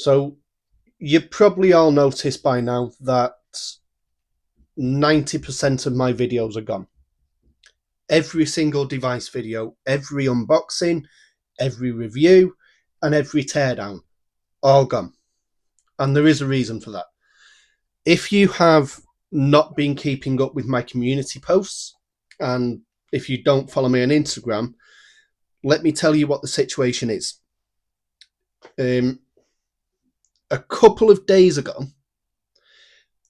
So you probably all noticed by now that 90% of my videos are gone. Every single device video, every unboxing, every review, and every teardown, all gone. And there is a reason for that. If you have not been keeping up with my community posts, and if you don't follow me on Instagram, let me tell you what the situation is. A couple of days ago,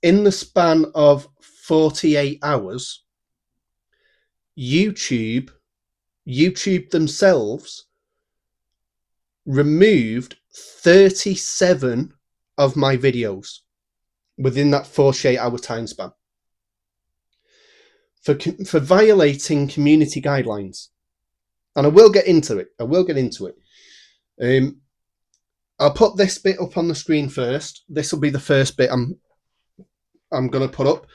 in the span of 48 hours, YouTube themselves removed 37 of my videos within that 48-hour time span for violating community guidelines. And I will get into it. I'll put this bit up on the screen first. This will be the first bit I'm going to put up.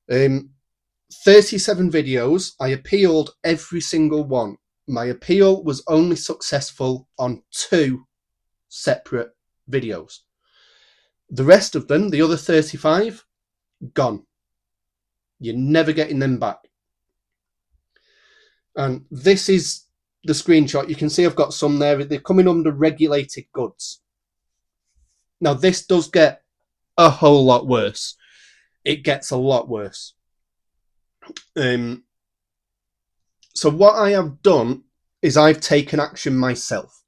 37 videos. I appealed every single one. My appeal was only successful on 2 separate videos. The rest of them, the other 35, gone. You're never getting them back. And this is the screenshot. You can see I've got some there. They're coming under regulated goods. Now, this does get a whole lot worse. It gets a lot worse. So what I have done is I've taken action myself.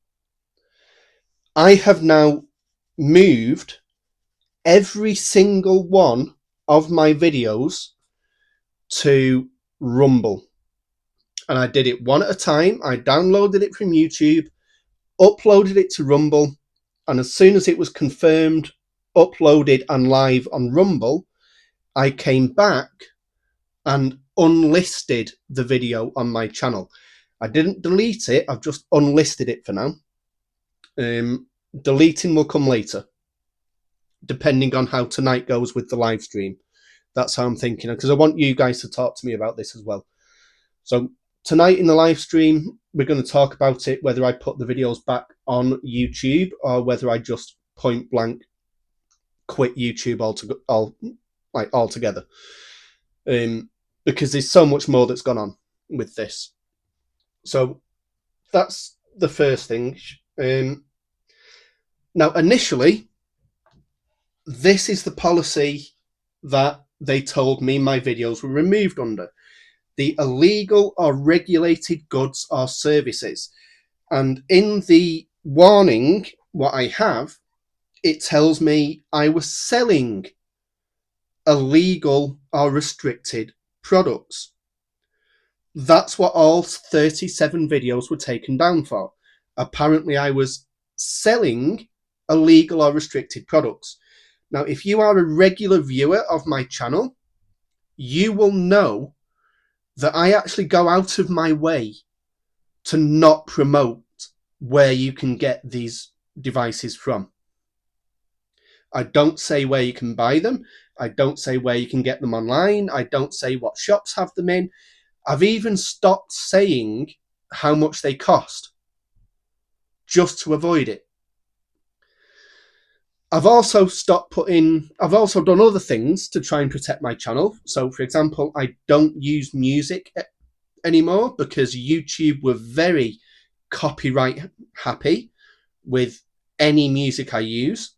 I have now moved every single one of my videos to Rumble. And I did it one at a time. I downloaded it from YouTube, uploaded it to Rumble, and as soon as it was confirmed, uploaded and live on Rumble, I came back and unlisted the video on my channel. I didn't delete it, I've just unlisted it for now. Deleting will come later, depending on how tonight goes with the live stream. That's how I'm thinking, because I want you guys to talk to me about this as well. So tonight in the live stream, we're going to talk about it, whether I put the videos back on YouTube or whether I just point blank quit YouTube altogether. Because there's so much more that's gone on with this. So that's the first thing. Now, initially, this is the policy that they told me my videos were removed under: the illegal or regulated goods or services. And in the warning, what I have, it tells me I was selling illegal or restricted products. That's what all 37 videos were taken down for. Apparently, I was selling illegal or restricted products. Now, if you are a regular viewer of my channel, you will know that I actually go out of my way to not promote where you can get these devices from. I don't say where you can buy them. I don't say where you can get them online. I don't say what shops have them in. I've even stopped saying how much they cost, just to avoid it. I've also done other things to try and protect my channel. So, for example, I don't use music anymore because YouTube were very copyright happy with any music I use.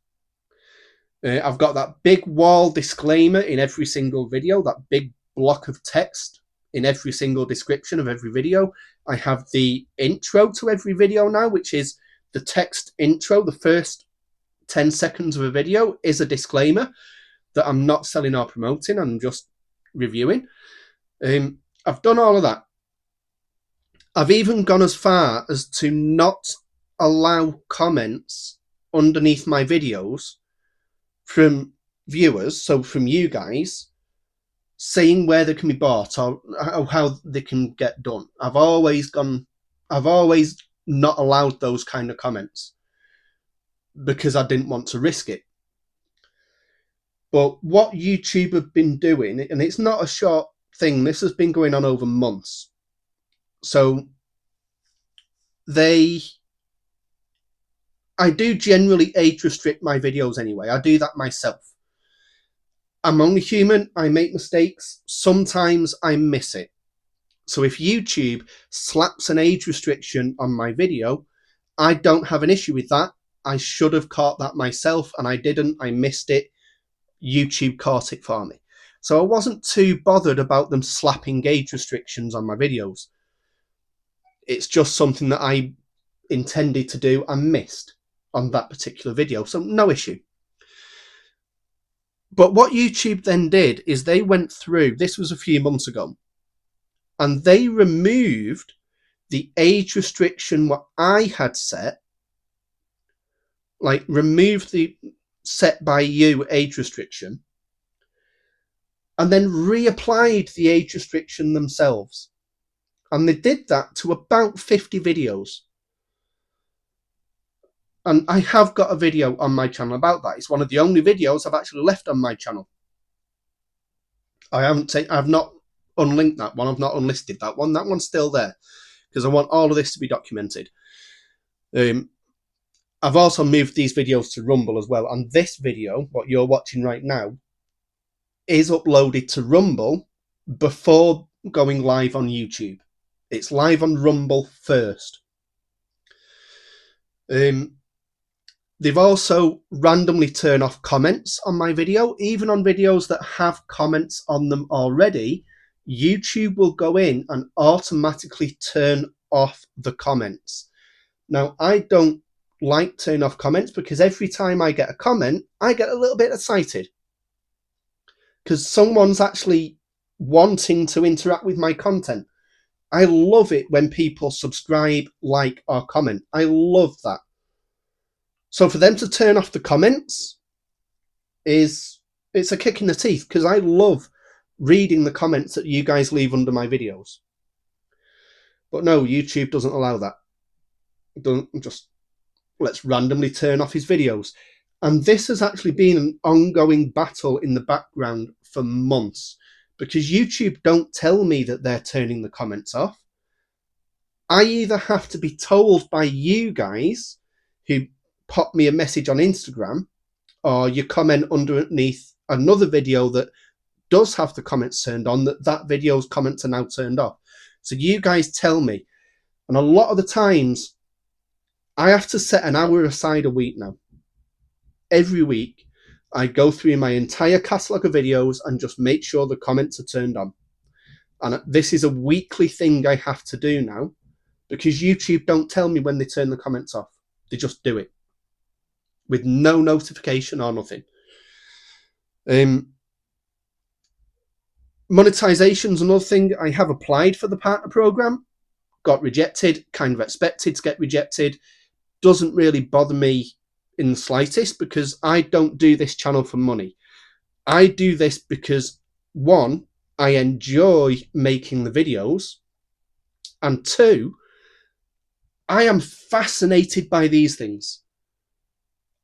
I've got that big wall disclaimer in every single video, that big block of text in every single description of every video. I have the intro to every video now, which is the text intro. The first 10 seconds of a video is a disclaimer that I'm not selling or promoting, I'm just reviewing. I've done all of that. I've even gone as far as to not allow comments underneath my videos from viewers, so from you guys, saying where they can be bought or how they can get done. I've always not allowed those kind of comments because I didn't want to risk it. But what YouTube have been doing, and it's not a short thing, this has been going on over months. So I do generally age restrict my videos anyway. I do that myself. I'm only human. I make mistakes. Sometimes I miss it. So if YouTube slaps an age restriction on my video, I don't have an issue with that. I should have caught that myself, and I didn't. I missed it. YouTube caught it for me. So I wasn't too bothered about them slapping age restrictions on my videos. It's just something that I intended to do and missed on that particular video. So no issue. But what YouTube then did is they went through, this was a few months ago, and they removed the age restriction what I had set, like removed the set by you age restriction, and then reapplied the age restriction themselves. And they did that to about 50 videos. And I have got a video on my channel about that. It's one of the only videos I've actually left on my channel. I've not unlinked that one. I've not unlisted that one. That one's still there because I want all of this to be documented. I've also moved these videos to Rumble as well. And this video, what you're watching right now, is uploaded to Rumble before going live on YouTube. It's live on Rumble first. They've also randomly turned off comments on my video. Even on videos that have comments on them already, YouTube will go in and automatically turn off the comments. Now, I don't like turning off comments because every time I get a comment, I get a little bit excited because someone's actually wanting to interact with my content. I love it when people subscribe, like, or comment. I love that. So for them to turn off the comments it's a kick in the teeth because I love reading the comments that you guys leave under my videos. But no, YouTube doesn't allow that. Just let's randomly turn off his videos. And this has actually been an ongoing battle in the background for months because YouTube don't tell me that they're turning the comments off. I either have to be told by you guys who pop me a message on Instagram, or you comment underneath another video that does have the comments turned on, that video's comments are now turned off. So you guys tell me. And a lot of the times, I have to set an hour aside a week now. Every week, I go through my entire catalogue of videos and just make sure the comments are turned on. And this is a weekly thing I have to do now because YouTube don't tell me when they turn the comments off. They just do it with no notification or nothing. Monetization's another thing. I have applied for the partner program, got rejected, kind of expected to get rejected. Doesn't really bother me in the slightest because I don't do this channel for money. I do this because, one, I enjoy making the videos, and two, I am fascinated by these things.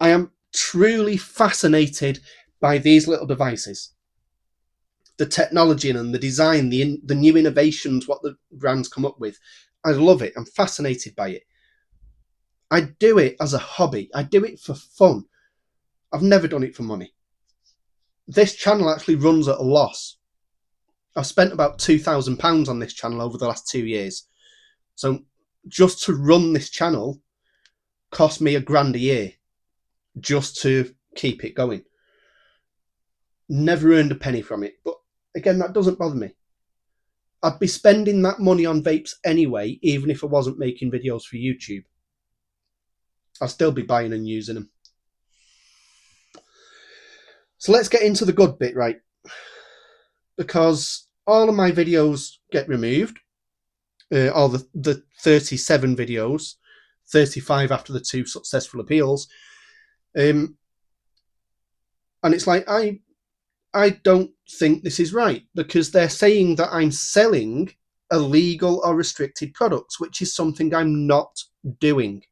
I am truly fascinated by these little devices. The technology and the design, the new innovations, what the brands come up with. I love it. I'm fascinated by it. I do it as a hobby. I do it for fun. I've never done it for money. This channel actually runs at a loss. I've spent about £2,000 on this channel over the last 2 years. So just to run this channel cost me £1,000 a year just to keep it going. Never earned a penny from it. But again, that doesn't bother me. I'd be spending that money on vapes anyway, even if I wasn't making videos for YouTube. I'll still be buying and using them. So let's get into the good bit, right? Because all of my videos get removed. All the 37 videos, 35 after the 2 successful appeals. And it's like, I don't think this is right because they're saying that I'm selling illegal or restricted products, which is something I'm not doing.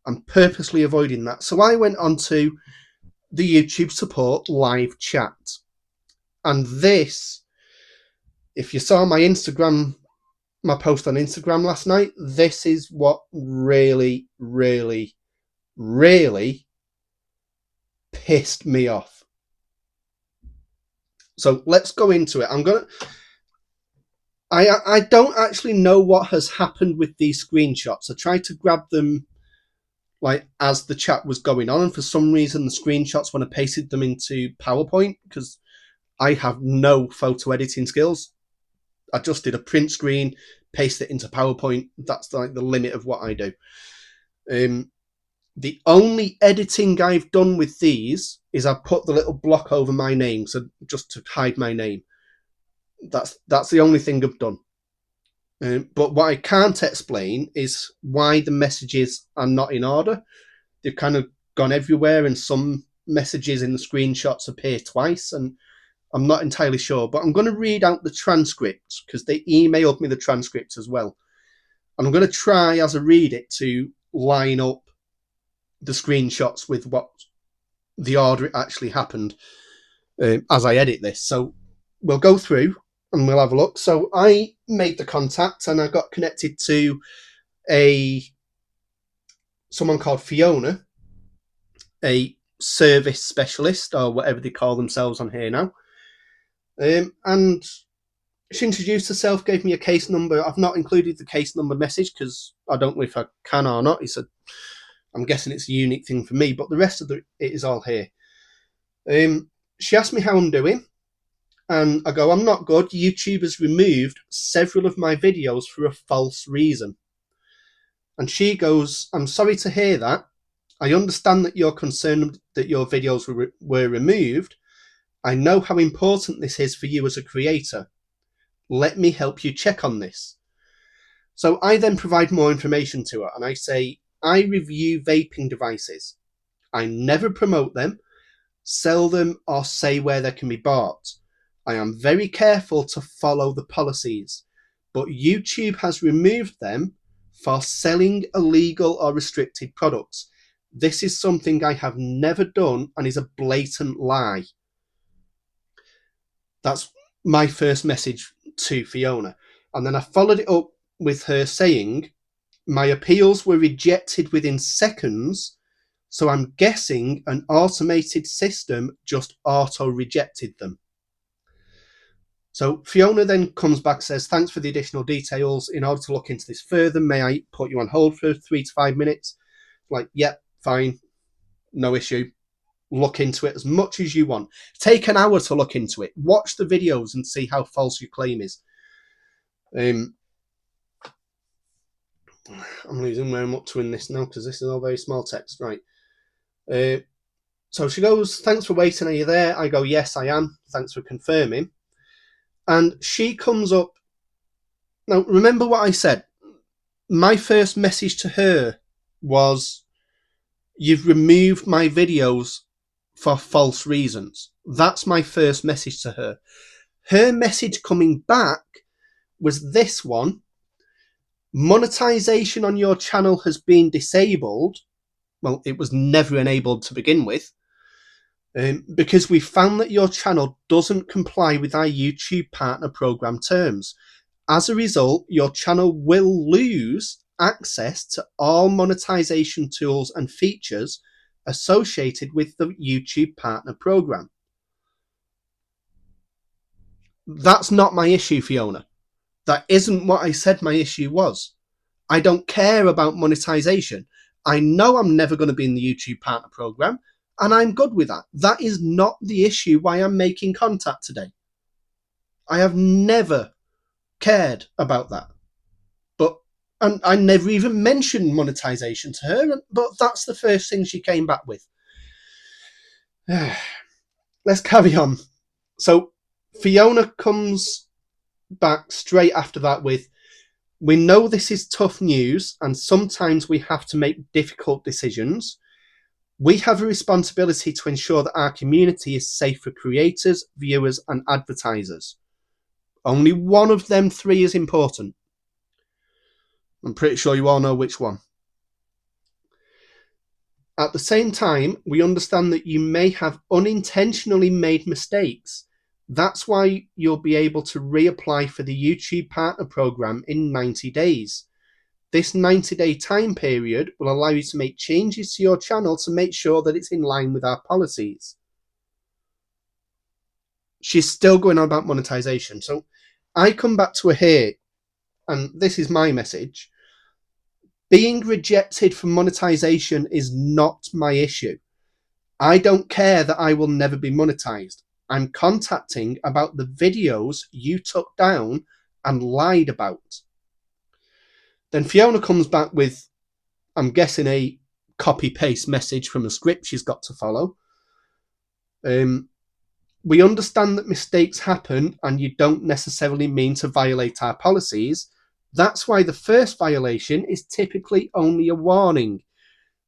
I'm purposely avoiding that. So I went on to the YouTube support live chat. And this, if you saw my post on Instagram last night, this is what really, really really pissed me off. So let's go into it. I don't actually know what has happened with these screenshots. I tried to grab them like as the chat was going on, and for some reason the screenshots, when I pasted them into PowerPoint, because I have no photo editing skills, I just did a print screen, paste it into PowerPoint. That's like the limit of what I do. The only editing I've done with these is I put the little block over my name, so just to hide my name. That's the only thing I've done. But what I can't explain is why the messages are not in order. They've kind of gone everywhere, and some messages in the screenshots appear twice, and I'm not entirely sure. But I'm going to read out the transcripts, because they emailed me the transcripts as well. And I'm going to try, as I read it, to line up the screenshots with what the order it actually happened as I edit this. So we'll go through and we'll have a look. So I made the contact, and I got connected to someone called Fiona, a service specialist, or whatever they call themselves on here now. And she introduced herself, gave me a case number. I've not included the case number message because I don't know if I can or not. I'm guessing it's a unique thing for me, but the rest of it is all here. She asked me how I'm doing, and I go, I'm not good. YouTube has removed several of my videos for a false reason. And she goes, I'm sorry to hear that. I understand that you're concerned that your videos were removed. I know how important this is for you as a creator. Let me help you check on this. So I then provide more information to her, and I say, I review vaping devices. I never promote them, sell them, or say where they can be bought. I am very careful to follow the policies, but YouTube has removed them for selling illegal or restricted products. This is something I have never done and is a blatant lie. That's my first message to Fiona. And then I followed it up with her saying, my appeals were rejected within seconds, so I'm guessing an automated system just auto-rejected them. So Fiona then comes back, says, thanks for the additional details. In order to look into this further, may I put you on hold for 3 to 5 minutes? Like, yep, fine, no issue. Look into it as much as you want. Take an hour to look into it. Watch the videos and see how false your claim is. I'm losing where I'm up to in this now, because this is all very small text. Right. So she goes, thanks for waiting. Are you there? I go, yes, I am. Thanks for confirming. And she comes up. Now, remember what I said. My first message to her was, you've removed my videos for false reasons. That's my first message to her. Her message coming back was this one. Monetization on your channel has been disabled. Well, it was never enabled to begin with, because we found that your channel doesn't comply with our YouTube partner program terms. As a result, your channel will lose access to all monetization tools and features associated with the YouTube partner program. That's not my issue, Fiona. That isn't what I said my issue was. I don't care about monetization. I know I'm never going to be in the YouTube partner program, and I'm good with that. That is not the issue why I'm making contact today. I have never cared about that. And I never even mentioned monetization to her, but that's the first thing she came back with. Let's carry on. So Fiona comes back straight after that with, we know this is tough news and sometimes we have to make difficult decisions. We have a responsibility to ensure that our community is safe for creators, viewers, and advertisers. Only one of them 3 is important. I'm pretty sure you all know which one. At the same time, we understand that you may have unintentionally made mistakes. That's why you'll be able to reapply for the YouTube Partner Program in 90 days. this 90-day time period will allow you to make changes to your channel to make sure that it's in line with our policies. She's still going on about monetization. So I come back to her here, and this is my message. Being rejected for monetization is not my issue. I don't care that I will never be monetized. I'm contacting about the videos you took down and lied about. Then Fiona comes back with, I'm guessing, a copy-paste message from a script she's got to follow. We understand that mistakes happen and you don't necessarily mean to violate our policies. That's why the first violation is typically only a warning.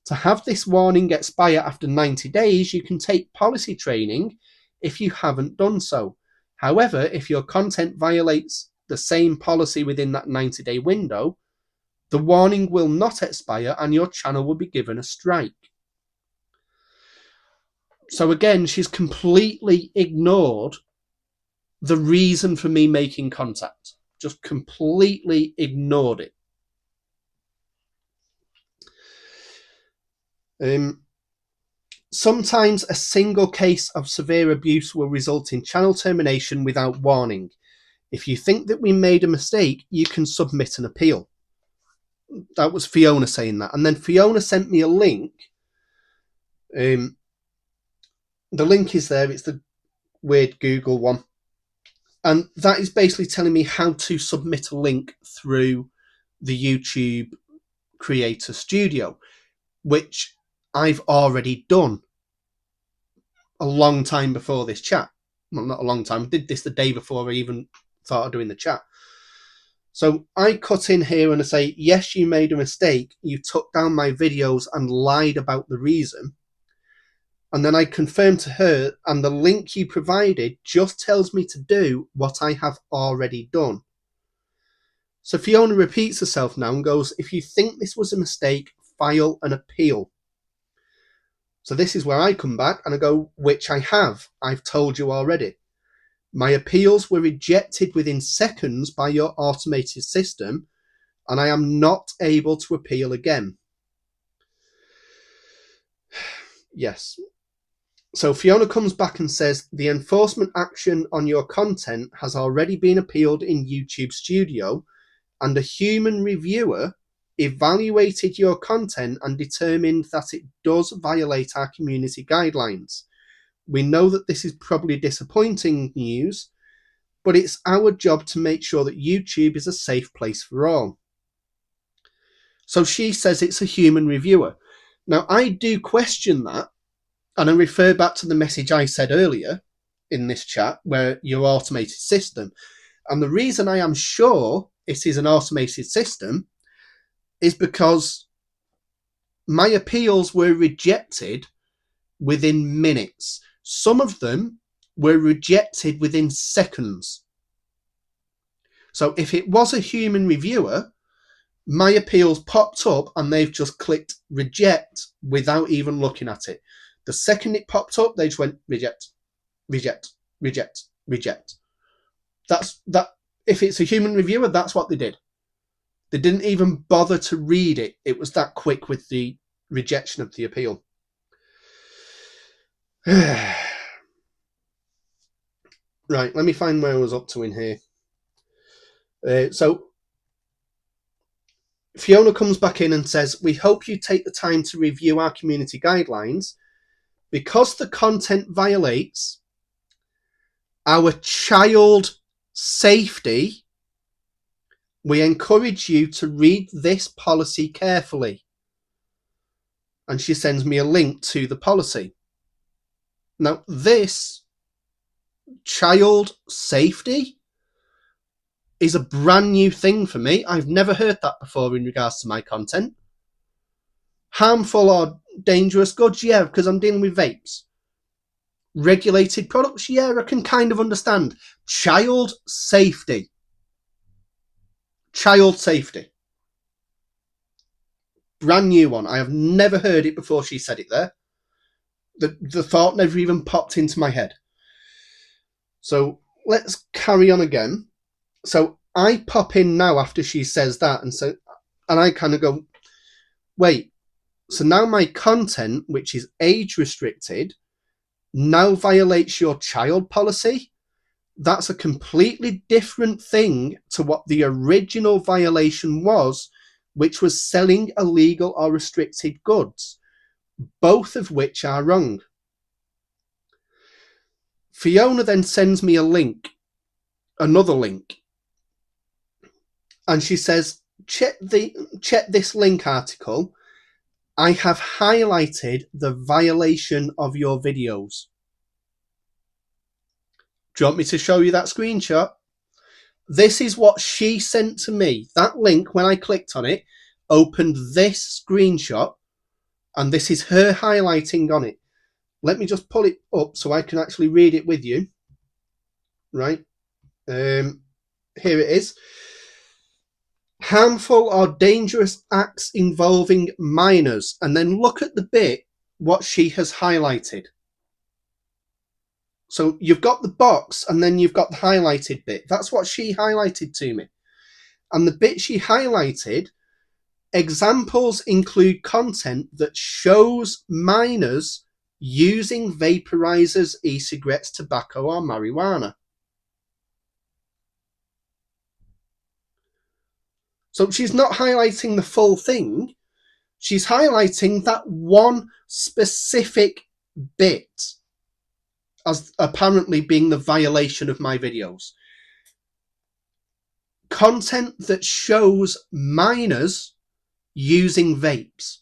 To have this warning expire after 90 days, you can take policy training if you haven't done so. However, if your content violates the same policy within that 90-day window, the warning will not expire and your channel will be given a strike. So again, she's completely ignored the reason for me making contact. Just completely ignored it. Sometimes a single case of severe abuse will result in channel termination without warning. If you think that we made a mistake, you can submit an appeal. That was Fiona saying that. And then Fiona sent me a link. The link is there. It's the weird Google one. And that is basically telling me how to submit a link through the YouTube Creator Studio, which I've already done a long time before this chat. Well, not a long time. I did this the day before I even thought of doing the chat. So I cut in here and I say, yes, you made a mistake. You took down my videos and lied about the reason. And then I confirmed to her, and the link you provided just tells me to do what I have already done. So Fiona repeats herself now and goes, if you think this was a mistake, file an appeal. So this is where I come back and I go, which I have. I've told you already. My appeals were rejected within seconds by your automated system, and I am not able to appeal again. Yes. So Fiona comes back and says, the enforcement action on your content has already been appealed in YouTube Studio, and a human reviewer evaluated your content and determined that it does violate our community guidelines. We know that this is probably disappointing news, but it's our job to make sure that YouTube is a safe place for all. So she says it's a human reviewer. Now, I do question that, and I refer back to the message I said earlier in this chat, where your automated system. And the reason I am sure it is an automated system is because my appeals were rejected within minutes. Some of them were rejected within seconds. So if it was a human reviewer, my appeals popped up and they've just clicked reject without even looking at it. The second it popped up, they just went reject, reject, reject, reject. That's that. If it's a human reviewer, that's what they did. They didn't even bother to read it. It was that quick with the rejection of the appeal. Right, let me find where I was up to in here. So Fiona comes back in and says, we hope you take the time to review our community guidelines. Because the content violates our child safety, we encourage you to read this policy carefully. And she sends me a link to the policy. Now, this child safety is a brand new thing for me. I've never heard that before in regards to my content. Harmful or dangerous goods? Yeah, because I'm dealing with vapes. Regulated products? Yeah, I can kind of understand. Child safety. Child safety. Brand new one. I have never heard it before she said it there. The thought never even popped into my head. So let's carry on again. So I pop in now after she says that and say, And I kind of go, wait, so now my content, which is age restricted, now violates your child policy? That's a completely different thing to what the original violation was, which was selling illegal or restricted goods, both of which are wrong. Fiona then sends me a link, another link, and she says, check this link article. I have highlighted the violation of your videos. Do you want me to show you that screenshot? This is what she sent to me. That link, when I clicked on it, opened this screenshot, and this is her highlighting on it. Let me just pull it up so I can actually read it with you. Right. Here it is. Harmful or dangerous acts involving minors. And then look at the bit what she has highlighted. So you've got the box and then you've got the highlighted bit. That's what she highlighted to me. And the bit she highlighted, examples include content that shows minors using vaporizers, e-cigarettes, tobacco, or marijuana. So she's not highlighting the full thing. She's highlighting that one specific bit as apparently being the violation of my videos. Content that shows minors using vapes.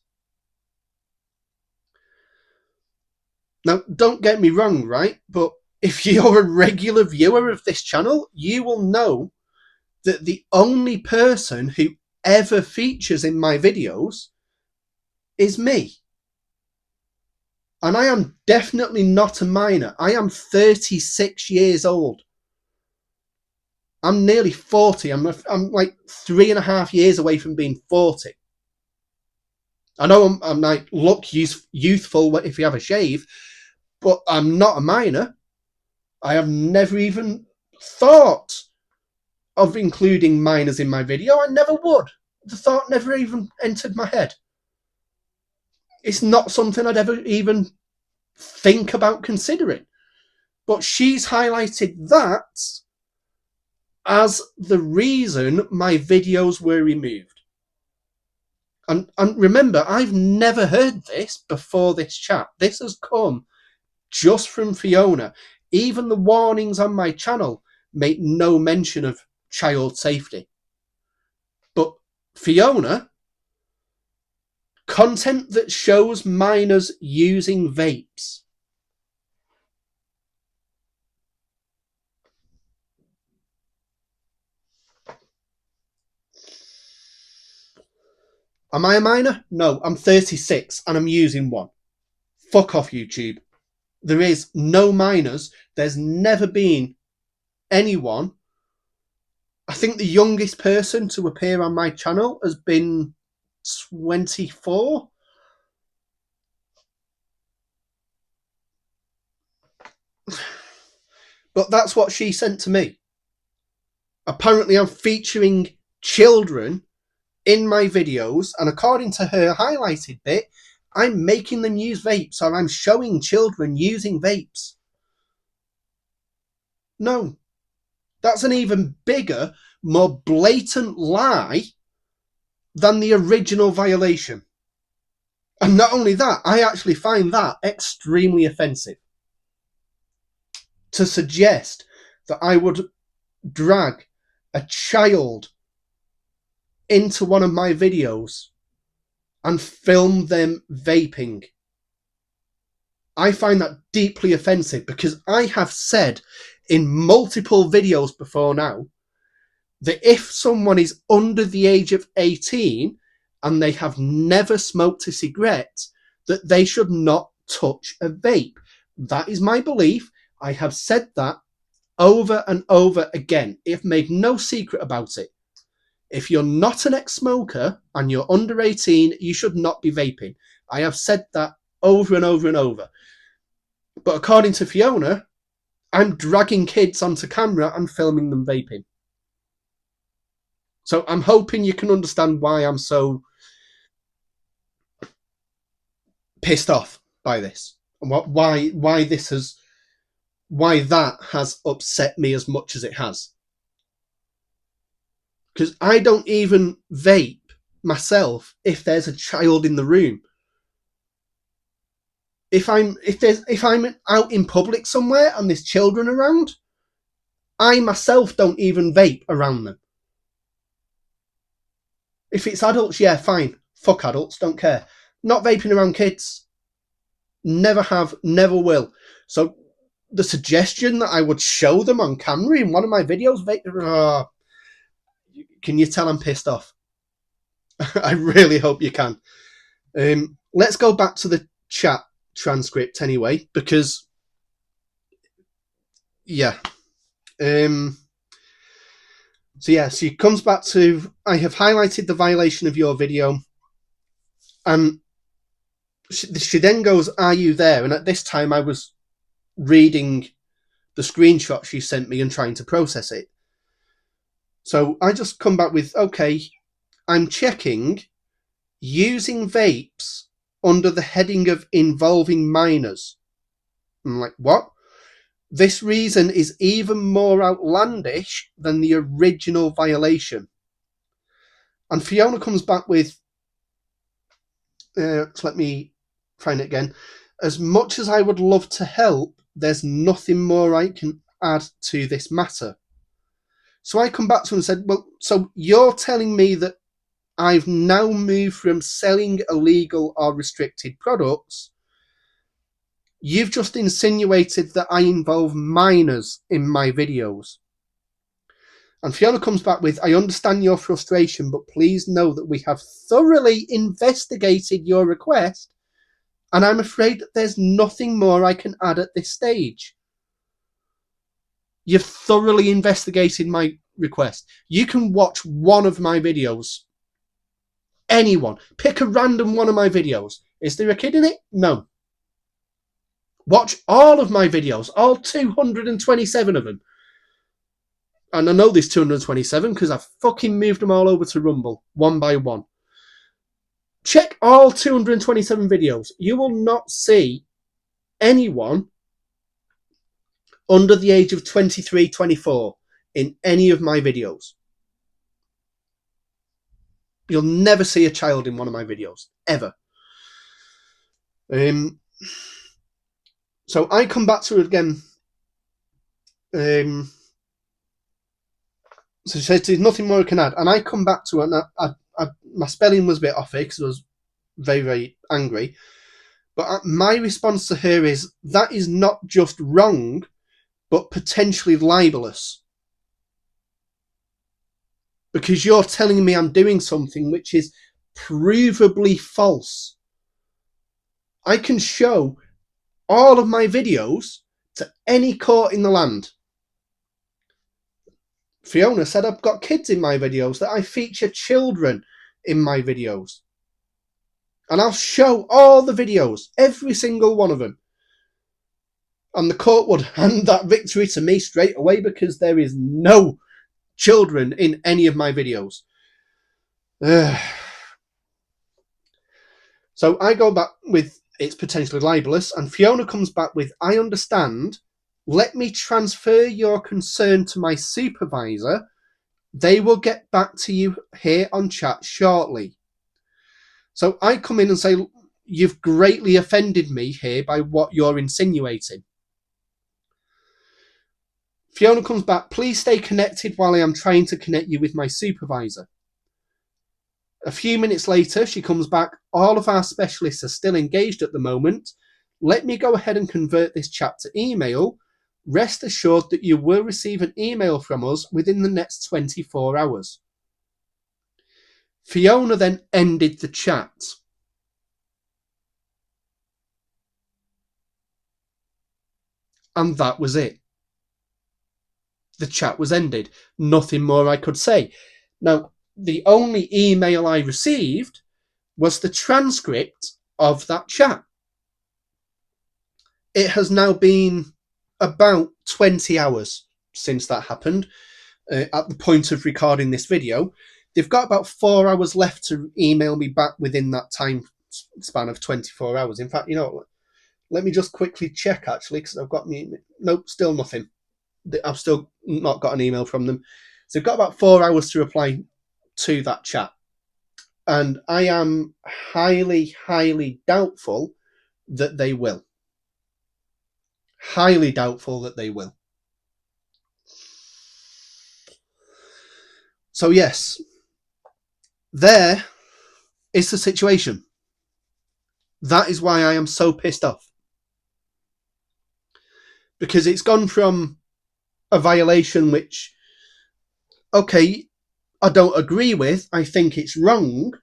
Now, don't get me wrong, right? But if you're a regular viewer of this channel, you will know that the only person who ever features in my videos is me. And I am definitely not a minor. I am 36 years old. I'm nearly 40. I'm like 3.5 years away from being 40. I know I'm like, look youthful if you have a shave, but I'm not a minor. I have never even thought of including minors in my video. I never would. The thought never even entered my head. It's not something I'd ever even think about considering. But she's highlighted that as the reason my videos were removed. And remember, I've never heard this before this chat. This has come just from Fiona. Even the warnings on my channel make no mention of child safety. But Fiona, content that shows minors using vapes. Am I a minor? No, I'm 36 and I'm using one. Fuck off, YouTube. There is no minors. There's never been anyone. I think the youngest person to appear on my channel has been 24. But that's what she sent to me. Apparently I'm featuring children in my videos, and according to her highlighted bit, I'm making them use vapes, or I'm showing children using vapes. No, that's an even bigger, more blatant lie than the original violation. And not only that, I actually find that extremely offensive. To suggest that I would drag a child into one of my videos and film them vaping. I find that deeply offensive, because I have said in multiple videos before now that if someone is under the age of 18 and they have never smoked a cigarette, that they should not touch a vape. That is my belief. I have said that over and over again. I've made no secret about it. If you're not an ex-smoker and you're under 18, you should not be vaping. I have said that over and over and over. But according to Fiona, I'm dragging kids onto camera and filming them vaping. So I'm hoping you can understand why I'm so pissed off by this, and why that has upset me as much as it has. Because I don't even vape myself if there's a child in the room. If I'm out in public somewhere and there's children around, I myself don't even vape around them. If it's adults, yeah, fine. Fuck adults, don't care. Not vaping around kids. Never have, never will. So the suggestion that I would show them on camera in one of my videos, can you tell I'm pissed off? I really hope you can. Let's go back to the chat transcript anyway, because yeah. So she comes back to, I have highlighted the violation of your video, and she then goes, are you there? And at this time I was reading the screenshot she sent me and trying to process it. So I just come back with, okay, I'm checking using vapes under the heading of involving minors. I'm like, what? This reason is even more outlandish than the original violation. And Fiona comes back with, let me find it again. As much as I would love to help, there's nothing more I can add to this matter. So I come back to her and said, well, so you're telling me that I've now moved from selling illegal or restricted products. You've just insinuated that I involve minors in my videos. And Fiona comes back with, I understand your frustration, but please know that we have thoroughly investigated your request, and I'm afraid that there's nothing more I can add at this stage. You've thoroughly investigated my request. You can watch one of my videos. Anyone. Pick a random one of my videos. Is there a kid in it? No. Watch all of my videos, all 227 of them. And I know there's 227 because I've fucking moved them all over to Rumble, one by one. Check all 227 videos. You will not see anyone under the age of 23, 24 in any of my videos. You'll never see a child in one of my videos, ever. So I come back to it again. So she says there's nothing more I can add. And I come back to it, and my spelling was a bit off here because I was very, very angry. But my response to her is, that is not just wrong, but potentially libelous. Because you're telling me I'm doing something which is provably false. I can show all of my videos to any court in the land. Fiona said I've got kids in my videos, that I feature children in my videos. And I'll show all the videos, every single one of them. And the court would hand that victory to me straight away because there is no children in any of my videos. So I go back with, it's potentially libelous, and Fiona comes back with, I understand. Let me transfer your concern to my supervisor. They will get back to you here on chat shortly. So I come in and say, you've greatly offended me here by what you're insinuating. Fiona comes back, please stay connected while I am trying to connect you with my supervisor. A few minutes later, she comes back, all of our specialists are still engaged at the moment. Let me go ahead and convert this chat to email. Rest assured that you will receive an email from us within the next 24 hours. Fiona then ended the chat. And that was it. The chat was ended. Nothing more I could say. Now, the only email I received was the transcript of that chat. It has now been about 20 hours since that happened, at the point of recording this video. they've got about 4 hours left to email me back within that time span of 24 hours. In fact, let me just quickly check, actually, because I've got me. Nope, still nothing. I've still not got an email from them. So they've got about 4 hours to reply to that chat. And I am highly, highly doubtful that they will. Highly doubtful that they will. So yes, there is the situation. That is why I am so pissed off. Because it's gone from a violation which, okay, I don't agree with, I think it's wrong,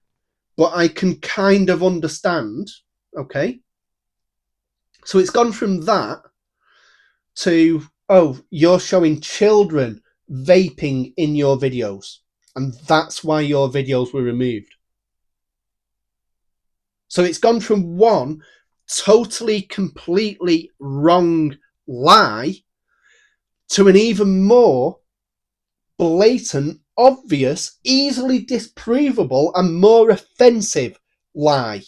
but I can kind of understand, okay? So it's gone from that to, oh, you're showing children vaping in your videos, and that's why your videos were removed. So it's gone from one totally, completely wrong lie to an even more blatant, obvious, easily disprovable, and more offensive lie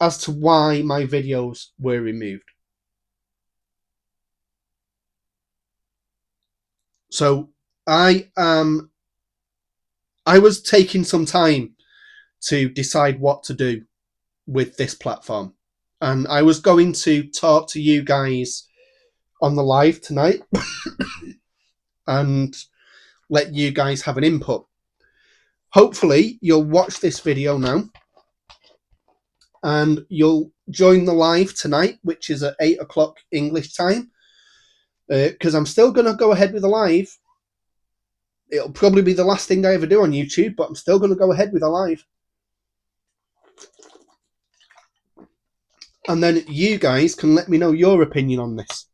as to why my videos were removed. So I was taking some time to decide what to do with this platform, and I was going to talk to you guys on the live tonight and let you guys have an input. Hopefully you'll watch this video now and you'll join the live tonight, which is at 8 o'clock English time, because I'm still going to go ahead with the live. It'll probably be the last thing I ever do on YouTube, but I'm still going to go ahead with a live. And then you guys can let me know your opinion on this,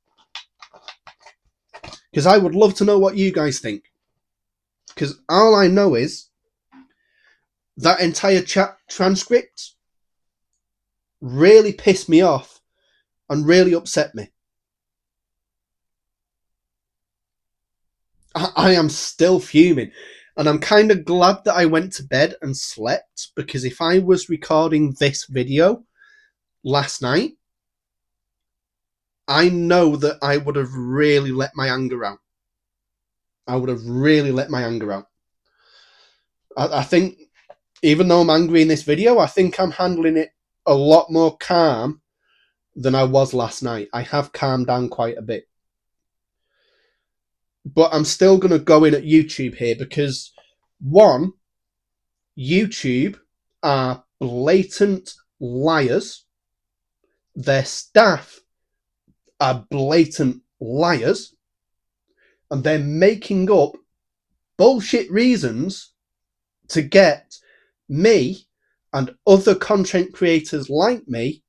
because I would love to know what you guys think. Because all I know is that entire chat transcript really pissed me off and really upset me. I am still fuming, and I'm kind of glad that I went to bed and slept, because if I was recording this video last night, I know that I would have really let my anger out. I think, even though I'm angry in this video, I think I'm handling it a lot more calm than I was last night. I have calmed down quite a bit. But I'm still going to go in at YouTube here because, one, YouTube are blatant liars. Their staff are blatant liars. And they're making up bullshit reasons to get me and other content creators like me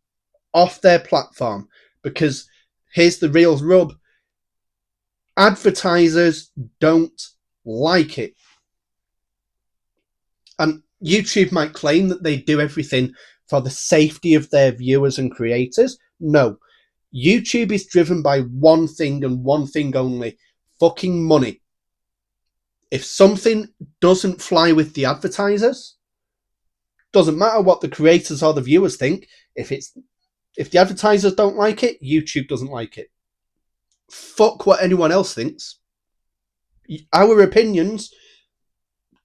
off their platform. Because here's the real rub. Advertisers don't like it. And YouTube might claim that they do everything for the safety of their viewers and creators. No. YouTube is driven by one thing and one thing only: fucking money. If something doesn't fly with the advertisers, doesn't matter what the creators or the viewers think. If the advertisers don't like it, YouTube doesn't like it. Fuck what anyone else thinks. Our opinions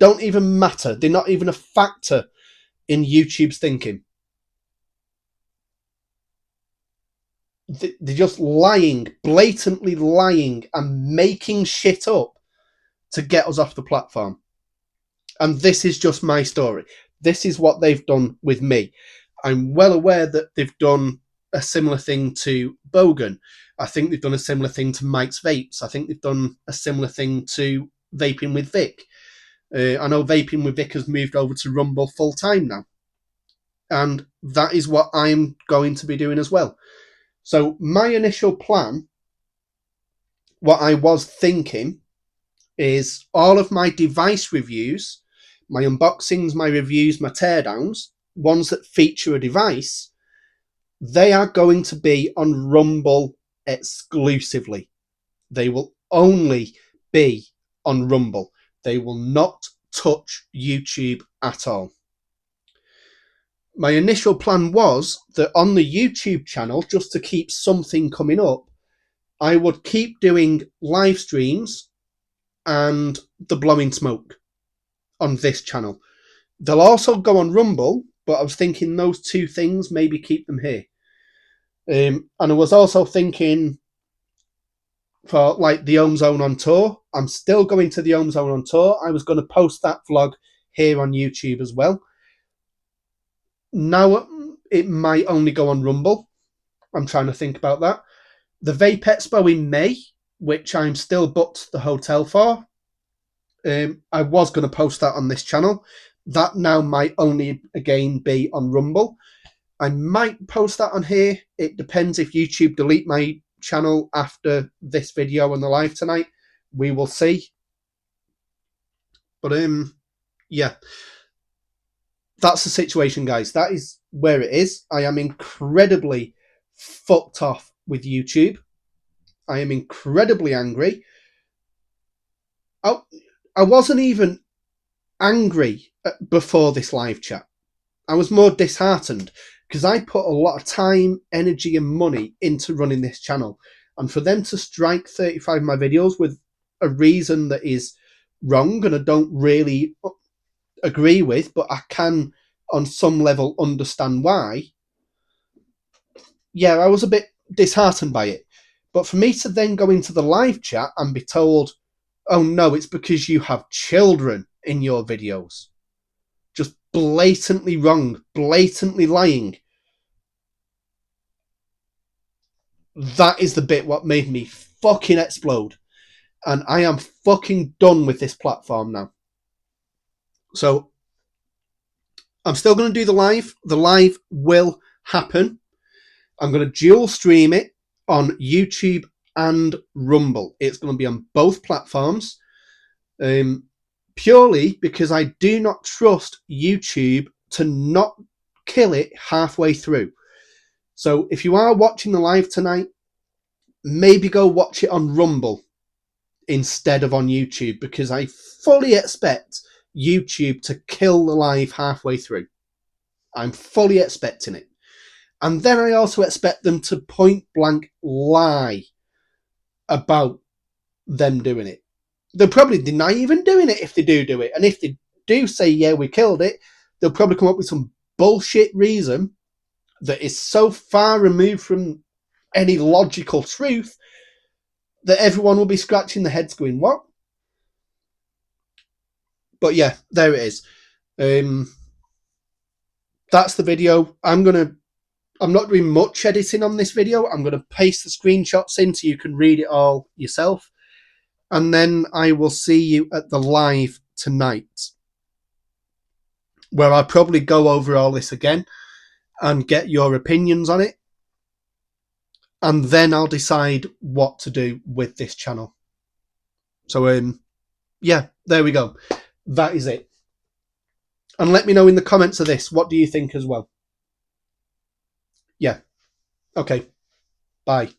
don't even matter. They're not even a factor in YouTube's thinking. They're just lying, blatantly lying and making shit up to get us off the platform. And this is just my story. This is what they've done with me. I'm well aware that they've done a similar thing to Bogan. I think they've done a similar thing to Mike's Vapes. I think they've done a similar thing to Vaping with Vic. I know Vaping with Vic has moved over to Rumble full time now. And that is what I'm going to be doing as well. So my initial plan, what I was thinking, is all of my device reviews, my unboxings, my reviews, my teardowns, ones that feature a device, they are going to be on Rumble exclusively. They will only be on Rumble. They will not touch YouTube at all. My initial plan was that on the YouTube channel, just to keep something coming up, I would keep doing live streams and the blowing smoke on this channel. They'll also go on Rumble, but I was thinking those two things, maybe keep them here. And I was also thinking for like the Home Zone on tour. I'm still going to the Home Zone on tour. I was going to post that vlog here on YouTube as well. Now it might only go on Rumble. I'm trying to think about that. The Vape Expo in May, which I'm still booked the hotel for. I was going to post that on this channel. That now might only again be on Rumble. I might post that on here. It depends if YouTube delete my channel after this video and the live tonight. We will see. But yeah, that's the situation, guys. That is where it is. I am incredibly fucked off with YouTube. I am incredibly angry. I wasn't even angry before this live chat. I was more disheartened because I put a lot of time, energy and money into running this channel, and for them to strike 35 of my videos with a reason that is wrong and I don't really agree with, but I can on some level understand why. Yeah, I was a bit disheartened by it. But for me to then go into the live chat and be told, oh no, it's because you have children in your videos. Just blatantly wrong, blatantly lying. That is the bit what made me fucking explode. And I am fucking done with this platform now. So I'm still going to do the live. The live will happen. I'm going to dual stream it on YouTube and Rumble. It's going to be on both platforms. Purely because I do not trust YouTube to not kill it halfway through. So if you are watching the live tonight, maybe go watch it on Rumble instead of on YouTube, because I fully expect YouTube to kill the live halfway through. I'm fully expecting it. And then I also expect them to point blank lie about them doing it. They'll probably deny even doing it if they do it. And if they do say, yeah, we killed it, they'll probably come up with some bullshit reason that is so far removed from any logical truth that everyone will be scratching their heads going, what? But yeah, there it is. That's the video. I'm not doing much editing on this video. I'm going to paste the screenshots in so you can read it all yourself. And then I will see you at the live tonight, where I'll probably go over all this again and get your opinions on it. And then I'll decide what to do with this channel. So, yeah, there we go. That is it. And let me know in the comments of this, what do you think as well? Yeah. Okay. Bye.